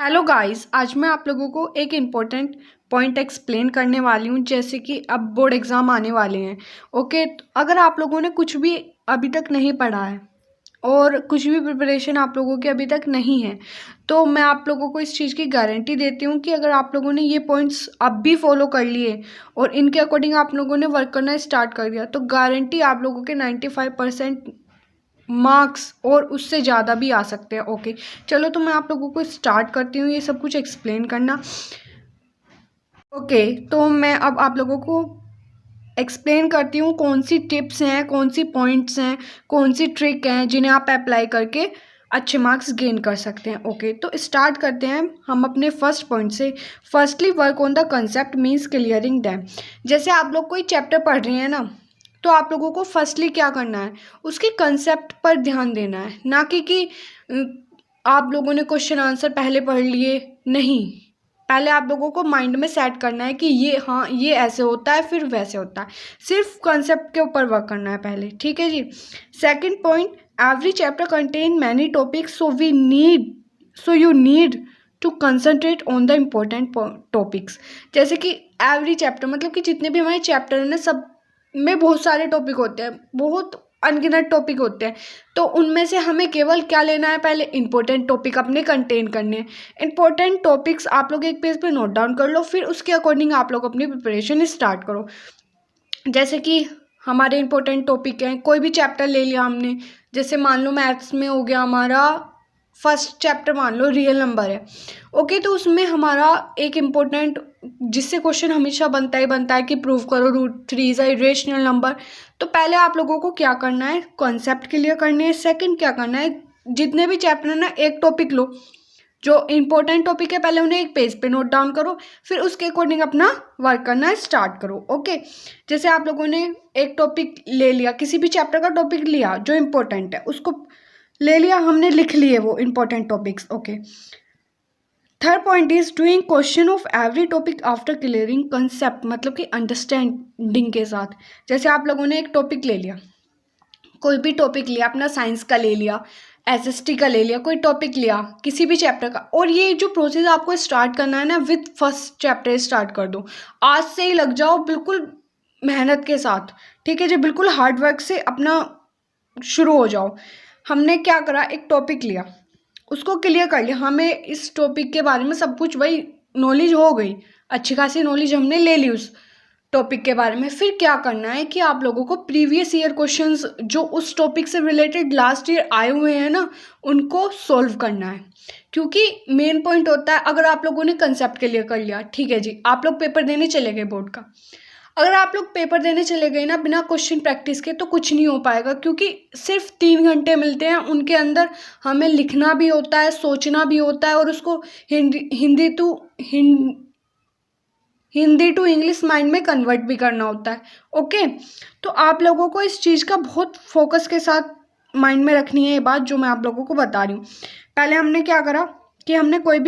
Hello guys, आज मैं आप लोगों को एक इम्पोर्टेंट पॉइंट एक्सप्लेन करने वाली हूँ। जैसे कि अब बोर्ड एग्ज़ाम आने वाले हैं। ओके, तो अगर आप लोगों ने कुछ भी अभी तक नहीं पढ़ा है और कुछ भी प्रिपरेशन आप लोगों की अभी तक नहीं है, तो मैं आप लोगों को इस चीज़ की गारंटी देती हूँ कि अगर आप लोगों ने ये पॉइंट्स अब भी फॉलो कर लिए और इनके अकॉर्डिंग आप लोगों ने वर्क करना स्टार्ट कर दिया, तो गारंटी आप लोगों के 95% मार्क्स और उससे ज़्यादा भी आ सकते हैं। ओके, चलो तो मैं आप लोगों को स्टार्ट करती हूँ ये सब कुछ एक्सप्लेन करना। ओके, तो मैं अब आप लोगों को एक्सप्लेन करती हूँ कौन सी टिप्स हैं, कौन सी पॉइंट्स हैं, कौन सी ट्रिक हैं जिन्हें आप अप्लाई करके अच्छे मार्क्स गेन कर सकते हैं। ओके, तो स्टार्ट करते हैं हम अपने फर्स्ट पॉइंट से। Firstly work on the concept means clearing them. जैसे आप लोग कोई चैप्टर पढ़ रहे हैं ना, तो आप लोगों को फर्स्टली क्या करना है, उसके कंसेप्ट पर ध्यान देना है, ना कि आप लोगों ने क्वेश्चन आंसर पहले पढ़ लिए। नहीं, पहले आप लोगों को माइंड में सेट करना है कि ये, हाँ, ये ऐसे होता है फिर वैसे होता है। सिर्फ कंसेप्ट के ऊपर वर्क करना है पहले, ठीक है जी। Second point, every chapter contain many topics, so you need to concentrate on the important topics. जैसे कि एवरी चैप्टर मतलब कि जितने भी हमारे चैप्टर हैं ना, सब में बहुत सारे टॉपिक होते हैं, बहुत अनगिनत टॉपिक होते हैं। तो उनमें से हमें केवल क्या लेना है, पहले इंपॉर्टेंट टॉपिक अपने कंटेन करने हैं। इंपॉर्टेंट टॉपिक्स आप लोग एक पेज पे नोट डाउन कर लो, फिर उसके अकॉर्डिंग आप लोग अपनी प्रिपरेशन स्टार्ट करो। जैसे कि हमारे इंपॉर्टेंट टॉपिक हैं, कोई भी चैप्टर ले लिया हमने, जैसे मान लो मैथ्स में हो गया हमारा फर्स्ट चैप्टर, मान लो रियल नंबर है। ओके, तो उसमें हमारा एक इम्पोर्टेंट जिससे क्वेश्चन हमेशा बनता है कि प्रूव करो √3 इज अ इरेशनल नंबर। तो पहले आप लोगों को क्या करना है, कॉन्सेप्ट क्लियर करने हैं। सेकंड क्या करना है, जितने भी चैप्टर है ना, एक टॉपिक लो, जो इम्पोर्टेंट टॉपिक है पहले उन्हें एक पेज पे नोट डाउन करो, फिर उसके अकॉर्डिंग अपना वर्क करना स्टार्ट करो। ओके, जैसे आप लोगों ने एक टॉपिक ले लिया, किसी भी चैप्टर का टॉपिक लिया जो इम्पोर्टेंट है, उसको ले लिया हमने, लिख लिए वो important topics. Okay, third point is doing question of every topic after clearing concept, मतलब कि अंडरस्टैंडिंग के साथ। जैसे आप लोगों ने एक टॉपिक ले लिया, कोई भी टॉपिक लिया, अपना साइंस का ले लिया, एसएसटी का ले लिया, कोई टॉपिक लिया किसी भी चैप्टर का, और ये जो प्रोसेस आपको स्टार्ट करना है ना, विथ फर्स्ट चैप्टर स्टार्ट कर दो। आज से ही लग जाओ बिल्कुल मेहनत के साथ, ठीक है जी, बिल्कुल हार्ड वर्क से अपना शुरू हो जाओ। हमने क्या करा, एक टॉपिक लिया, उसको क्लियर कर लिया, हमें इस टॉपिक के बारे में सब कुछ वही नॉलेज हो गई, अच्छी खासी नॉलेज हमने ले ली उस टॉपिक के बारे में। फिर क्या करना है कि आप लोगों को प्रीवियस ईयर क्वेश्चंस जो उस टॉपिक से रिलेटेड लास्ट ईयर आए हुए हैं ना, उनको सॉल्व करना है। क्योंकि मेन पॉइंट होता है, अगर आप लोगों ने कंसेप्ट क्लियर कर लिया, ठीक है जी, आप लोग पेपर देने चले गए बोर्ड का, अगर आप लोग पेपर देने चले गए ना बिना क्वेश्चन प्रैक्टिस के, तो कुछ नहीं हो पाएगा। क्योंकि सिर्फ 3 घंटे मिलते हैं, उनके अंदर हमें लिखना भी होता है, सोचना भी होता है, और उसको हिंदी टू इंग्लिश माइंड में कन्वर्ट भी करना होता है। ओके, तो आप लोगों को इस चीज़ का बहुत फोकस के साथ माइंड में रखनी है ये बात जो मैं आप लोगों को बता रही हूँ। पहले हमने क्या करा कि हमने कोई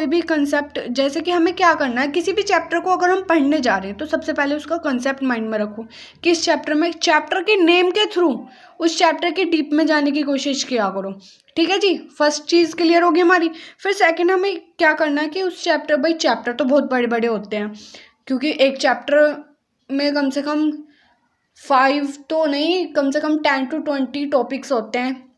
भी कंसेप्ट, जैसे कि हमें क्या करना है, किसी भी चैप्टर को अगर हम पढ़ने जा रहे हैं तो सबसे पहले उसका कंसेप्ट माइंड में रखो, किस चैप्टर में, चैप्टर के नेम के थ्रू उस चैप्टर के डीप में जाने की कोशिश किया करो। ठीक है जी, फर्स्ट चीज़ क्लियर होगी हमारी। फिर सेकंड हमें क्या करना है कि उस भाई चैप्टर तो बहुत बड़े बड़े होते हैं, क्योंकि एक चैप्टर में कम से कम 5 तो नहीं, कम से कम 10 to 20 टॉपिक्स होते हैं,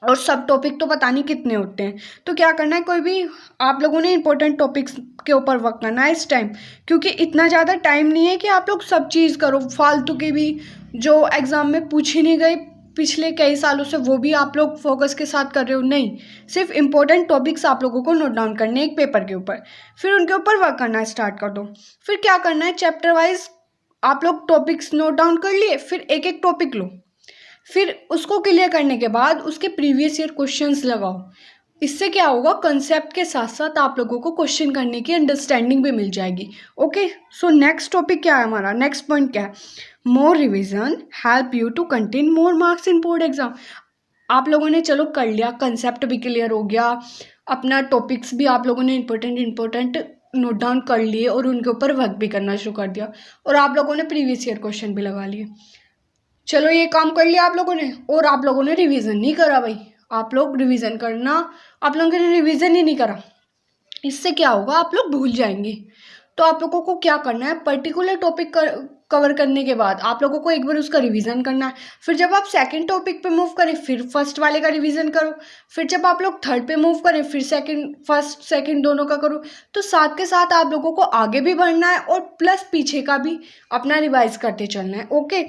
और सब टॉपिक तो पता नहीं कितने होते हैं। तो क्या करना है, कोई भी आप लोगों ने इंपॉर्टेंट टॉपिक्स के ऊपर वर्क करना है इस टाइम, क्योंकि इतना ज़्यादा टाइम नहीं है कि आप लोग सब चीज़ करो, फालतू की भी जो एग्ज़ाम में पूछी नहीं गई पिछले कई सालों से, वो भी आप लोग फोकस के साथ कर रहे हो। नहीं, सिर्फ इंपॉर्टेंट टॉपिक्स आप लोगों को नोट डाउन करने एक पेपर के ऊपर, फिर उनके ऊपर वर्क करना स्टार्ट कर दो। फिर क्या करना है, चैप्टर वाइज आप लोग टॉपिक्स नोट डाउन कर लिए, फिर एक एक टॉपिक लो, फिर उसको क्लियर करने के बाद उसके प्रीवियस ईयर क्वेश्चंस लगाओ। इससे क्या होगा, कंसेप्ट के साथ साथ आप लोगों को क्वेश्चन करने की अंडरस्टैंडिंग भी मिल जाएगी। ओके, सो नेक्स्ट टॉपिक क्या है हमारा, नेक्स्ट पॉइंट क्या है, more revision help you to contain more marks in board exam. आप लोगों ने चलो कर लिया, कंसेप्ट भी क्लियर हो गया, अपना टॉपिक्स भी आप लोगों ने इंपॉर्टेंट नोट डाउन कर लिए और उनके ऊपर वर्क भी करना शुरू कर दिया, और आप लोगों ने प्रीवियस ईयर क्वेश्चन भी लगा लिए। चलो ये काम कर लिया आप लोगों ने, और आप लोगों ने रिवीजन नहीं करा भाई, आप लोग रिवीजन करना, आप लोगों ने रिवीजन ही नहीं करा, इससे क्या होगा, आप लोग भूल जाएंगे। तो आप लोगों को क्या करना है, पर्टिकुलर टॉपिक कवर करने के बाद आप लोगों को एक बार उसका रिवीजन करना है। फिर जब आप सेकंड टॉपिक पे मूव करें फिर फर्स्ट वाले का रिवीजन करो। फिर जब आप लोग थर्ड पे मूव करें फिर सेकंड, फर्स्ट सेकंड दोनों का करो। तो साथ के साथ आप लोगों को आगे भी बढ़ना है और प्लस पीछे का भी अपना रिवाइज करते चलना है। ओके,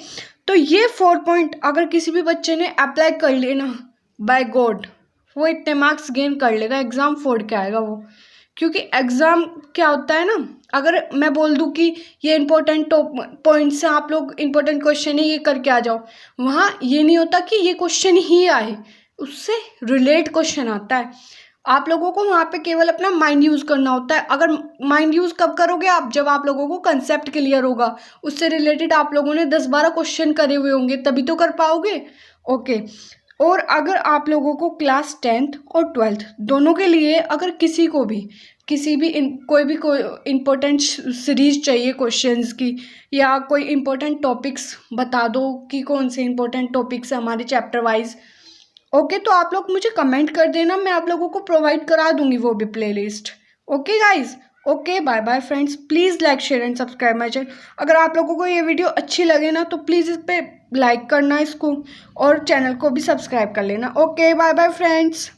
तो ये 4 पॉइंट अगर किसी भी बच्चे ने अप्लाई कर लिए ना, बाय गॉड वो इतने मार्क्स गेन कर लेगा, एग्ज़ाम फोड़ के आएगा वो। क्योंकि एग्ज़ाम क्या होता है ना, अगर मैं बोल दूं कि ये इंपॉर्टेंट पॉइंट से आप लोग इंपॉर्टेंट क्वेश्चन है ये करके आ जाओ, वहाँ ये नहीं होता कि ये क्वेश्चन ही आए, उससे रिलेट क्वेश्चन आता है। आप लोगों को वहाँ पे केवल अपना माइंड यूज़ करना होता है। अगर माइंड यूज़ कब करोगे आप, जब आप लोगों को कंसेप्ट क्लियर होगा, उससे रिलेटेड आप लोगों ने 10-12 क्वेश्चन करे हुए होंगे, तभी तो कर पाओगे। ओके, और अगर आप लोगों को क्लास 10th और 12th दोनों के लिए अगर किसी भी कोई इम्पोर्टेंट सीरीज चाहिए क्वेश्चंस की, या कोई इम्पोर्टेंट टॉपिक्स बता दो कि कौन से इम्पोर्टेंट टॉपिक्स हैं हमारे चैप्टर वाइज, ओके, तो आप लोग मुझे कमेंट कर देना, मैं आप लोगों को प्रोवाइड करा दूंगी वो भी playlist. Okay guys, okay, bye bye friends, please like share and subscribe my channel. अगर आप लोगों को ये वीडियो अच्छी लगे ना तो प्लीज़ इस पर लाइक करना इसको, और चैनल को भी सब्सक्राइब कर लेना। Okay, bye bye friends.